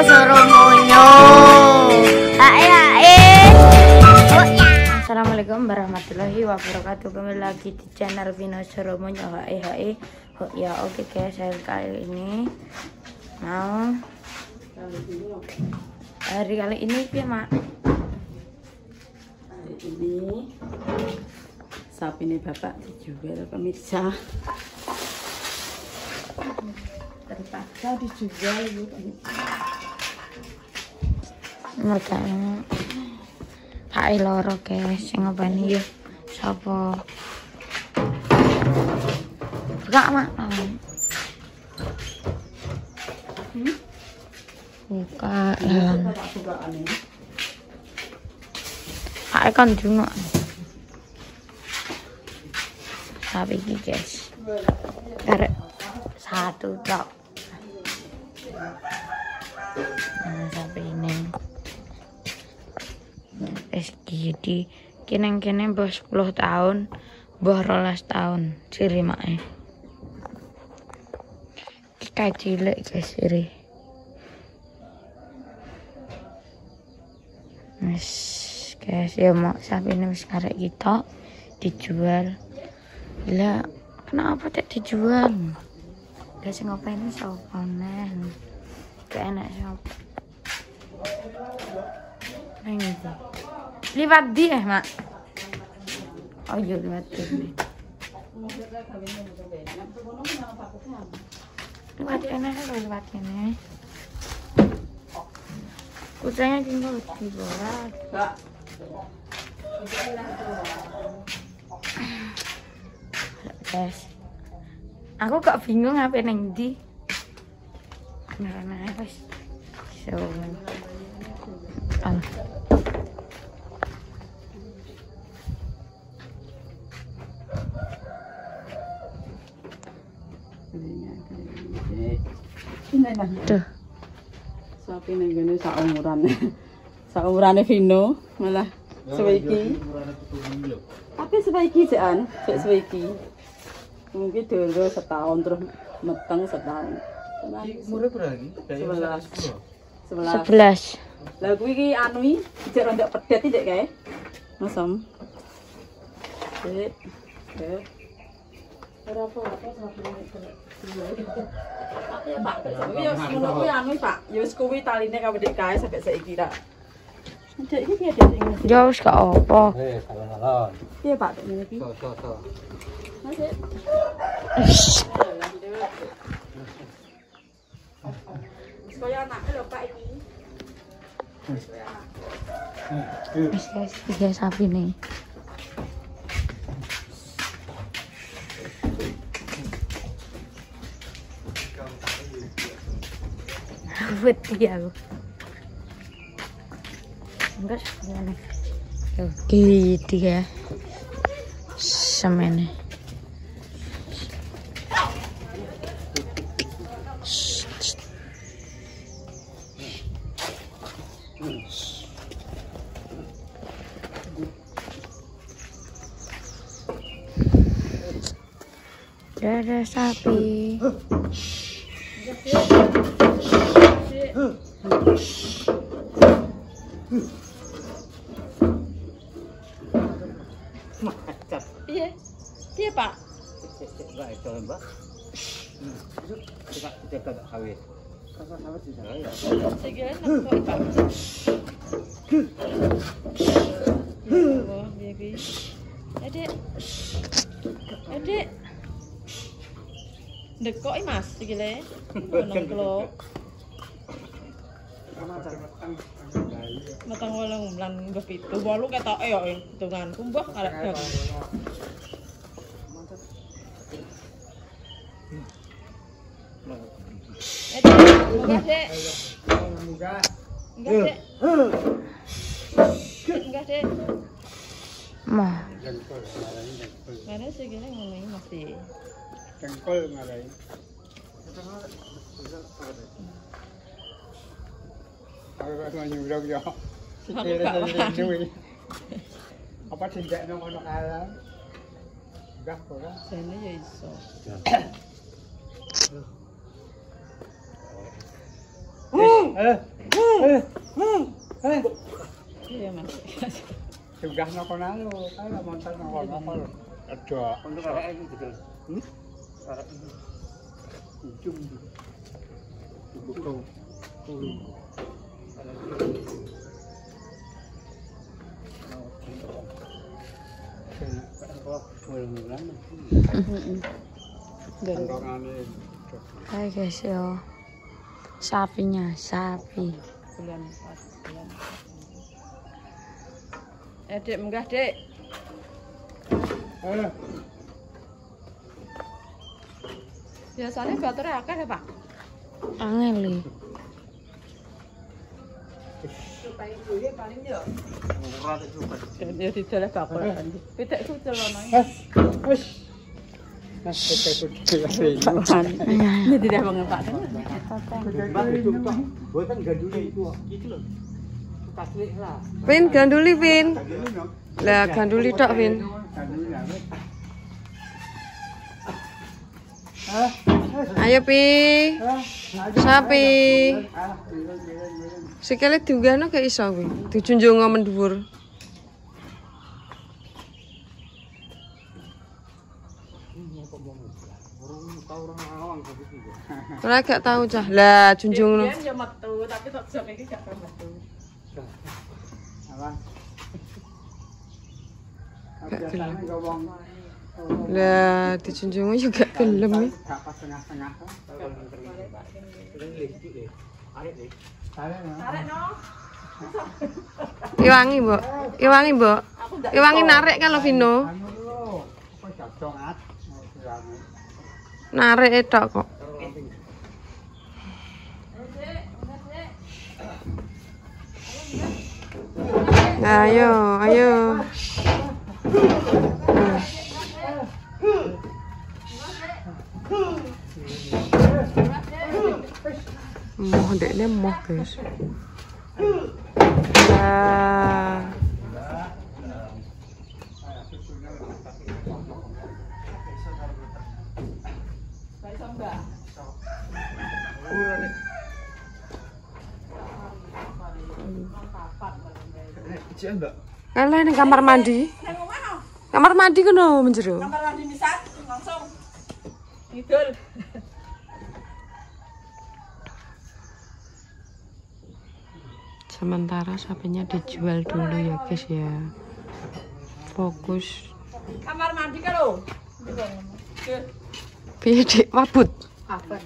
Soromonyo. Assalamualaikum warahmatullahi wabarakatuh. Kembali lagi di channel Vino Soromonyo. Ya oke guys, kali ini mau hari kali ini ya mak. Hari ini sapi ini bapak dijual pemirsa. Terpaksa dijual bu. Mereka hai loro guys, sing ngopeni yo sapa? Enggak mak. Buka lan. Hai kan juga. Sapi iki guys. Karek satu tok. Nah, sapi ini. Di kene mbah 10 tahun, mbah 12 tahun ciri mae. Iki cilik guys ciri. Wis guys ya mau sapi ini wis karek kita dijual. Gila, kenapa tak dijual? Guys ngapain sapa neh? Gak enak sapa. Ini liwat di mak. Oh iya liwat di. Liwat kene lho, liwat kene. Kucingnya tinggal di bawah. Guys, aku kok bingung apa neng di. Nah, wis. So. Tuh. Sapi ning ngene saumurane Vino malah sewaiki. Tapi sewaiki jekan, sewaiki. Mungkin dulu setahun terus meteng setahun. Umure berapa lagi? 11. Lah kuwi iki anu iki jek rontok pedet iki Dek kae. Masam. Dek. Dek. Ora apa-apa sampe ya Pak, ya ngono kuwi anu Pak. Ya wis kuwi taline kabeh kae sampe saiki ta. Dek iki piye Dek sing? Ya wis gak apa. Salah-salah. Piye Pak Dek iki? So. Mas Dek. Wis koyo anake lho Pak iki. Wis guys, 3 sapi nih. Buat dia aku. Enggak gimana? Gitu ya. Semene. Ada sapi. Piye? Piye Pak? Enggak itu Mbak. Kita kagak kawin. Kakak kawin di sana ya. Segala kok Pak. Oh, baby. Adek. Adek. Dekok Mas segala. Nang klo. Matang walang umlan mbah 7. 8 ketoke yo hitunganku mbah arek gak. Enggak, Dek. Enggak, Dek. Mah. Mana segini ngomongin masih. Cengkol ngarai. Aku nyurang ya. Apa tindak nang ono alam? Enggak ora. Sana ya iso. Iya, Mas. Singgah napa nang lho, kaya monten napa lho. Ada. Untuk arek iki betul. Arek iki. Ujung. Buku. Hai guys yo. Sapinya, sapi. Bulan 4 bulan. Dek, munggah, Dek. Biasanya baterainya akeh ya, Pak? Angel li. Ya didalah bakul. Pitik kucel ana. Wis. Mas pitik Ini tidak banget, Pak. Buatan ganduli itu. Gitu loh. Kasih lah. Pin, ganduli, Pin. Lah, ganduli tok, Pin. Ayo, Pi. Sapi. Sikile diunggahno gak iso kuwi. Dijunjung mendhuwur. Ora gak tau cah. Lah, junjungno. Dia ya metu, tapi tok jam iki gak metu. Lah, dijunjung juga gelem. Tarik no. Iwangi, Mbok. Iwangi, Mbok. Iwangi narik kan lo Vino. Narik tok kok. Ayo, ayo. Moh dekne moh, guys. Nah. Kalah ning kamar mandi. Kamar mandi kono menjero. Kamar mandi misat langsung. Idul. Sementara sapinya dijual dulu ya guys ya. Fokus. Kamar mandi kan lo. Piye Dik, wabut? Apa?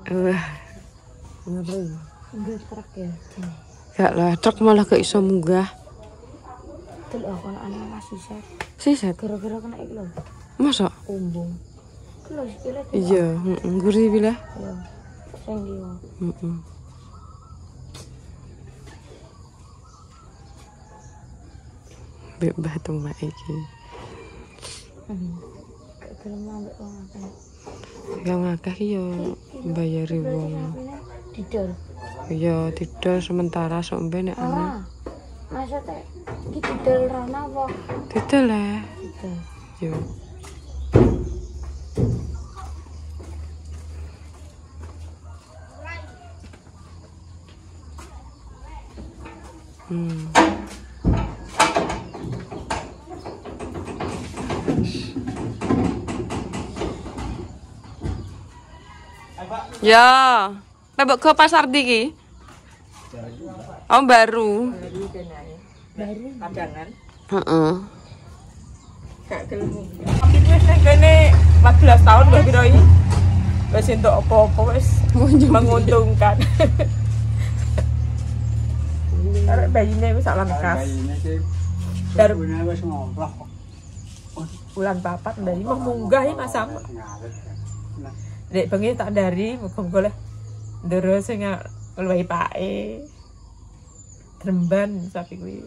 Ngapain? Munggah truk ya. Gak lah, truk malah gak iso munggah. Betul aku anak masih set. Siset. Gara-gara kena iki lho. Masa? Kumbung. Ku lho sikile. Iya, gurih bilah. Ya. Sing liya. Bebah tuh mbak iki. Gak gelem ambek wong akeh. Yang akeh yo mbayari wong. Didol. Iya, didol sementara sok mbene ana. Ora. Maksudnya iki didol rono apa? Didol lah. Didol. Yo. Ya, mbok ke pasar ndi ki? Oh, baru. Baru kadangan. Heeh. Gak gelem. Tapi wis ning kene 14 tahun lho kira iki. Wis entuk apa-apa wis menguntungkan. Arek bayine wis sak langkas. Dari bulan 4 dari mau munggah iki Mas Sam. Dek bengi tak dari muga-muga ndero sing luwih pake. Dremban sapi kuwi.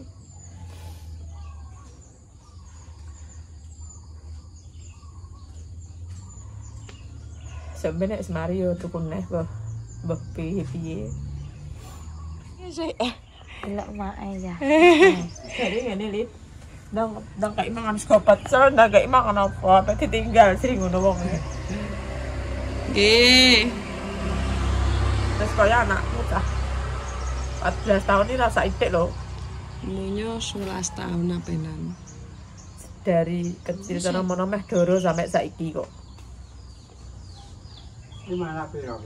Sebenarnya semari yo tuku neh mbah piye-piye. Delok mae ya. Jadi ngene Lid. Ndang kayak mangan skopat, soalnya ndang kayak mangan apa ditinggal sering ngono wong. Nggih. Terus kaya anakku cah. 14 tahun ini rasa itik loh. Umurnya 11 tahun apenan. Dari kecil karena menomeh doro sampai saiki kok. Gimana piro?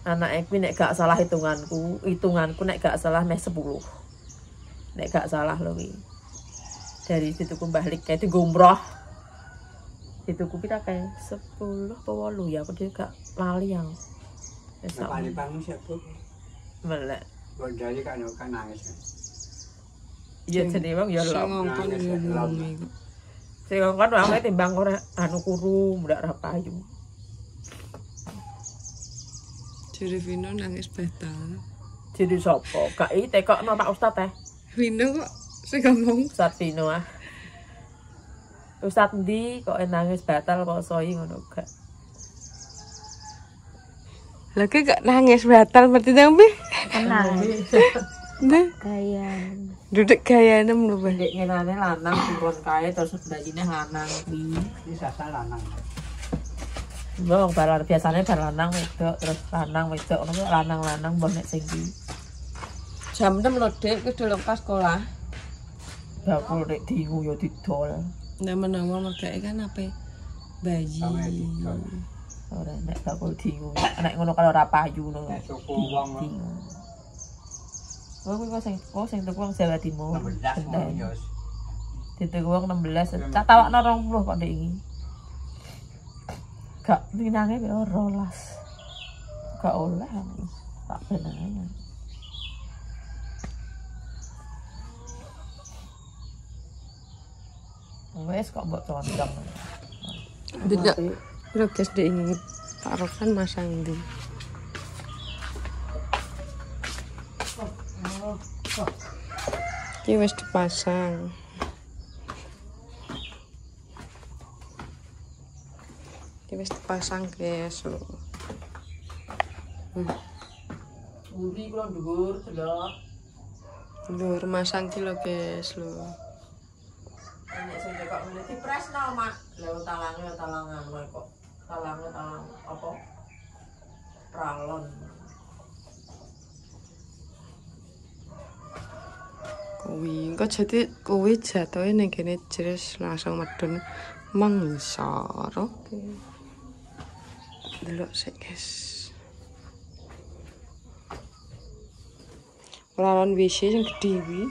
Anak iki nek gak salah hitunganku nek gak salah meh 10. Nek gak salah lho iki. Dari dituku balik kayak itu gumroh. Dituku pira kae 10 apa 8 ya aku dhewe gak lali yang. Wis sak Paling bangun siapa? melek. Bondali kan nangis. Iya jenenge wong ya lho. Ngongkon ngomong iku. Sing ngongkon wae timbang ora anu kuru ndak ra payu. Jere Vino nangis batal. Jadi sapa? Gak iki tekokno Pak Ustad teh. Vino kok sing ngomong Ustad Vino ah. Ustad ndi kok nangis batal kok soi ngono gak. lagi gak nangis batal berarti tapi Tenang. Ndeh, Gaya. duduk gayane lho, Bang. Ndek ngenane lanang turun kae terus mbajine lanang kuwi. Ini sasa lanang. Wong balar biasane bar lanang wedok terus lanang wedok ngono lanang-lanang mbah nek sing iki. Jam 6 lho, Dik, wis delok pas sekolah. Bakul nek diingu yo didol. Ndak menawa megake kan ape bayi. Ora nek bakul diingu. Nek ngono kalau ora payu ngono. Nek suku wong Kuwi kok sing tuku wong Jawa Timur. 16 Benden. yo. Dituku wong 16. Tak tawakno 20 kok ndek iki. Gak pinange kaya 12. Gak oleh tak benane. Wes kok mbok condong. Tidak. Lho guys, Dik ini taruhan masang ndi. Iki wis dipasang. Iki wis dipasang guys lho. Buri kula dhuwur delok. Lho, masang ki lho guys lho. Nek sing kok ngene dipresno, Mak. Lha talangan wae kok. Talang apa? Pralon. Kuwi engko jadi kuwi jatuhe ning kene jeres langsung medun mengsor. Oke. Delok sik guys. Peralon WC sing gedhe kuwi.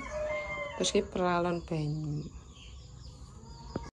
Terus ki peralon banyu.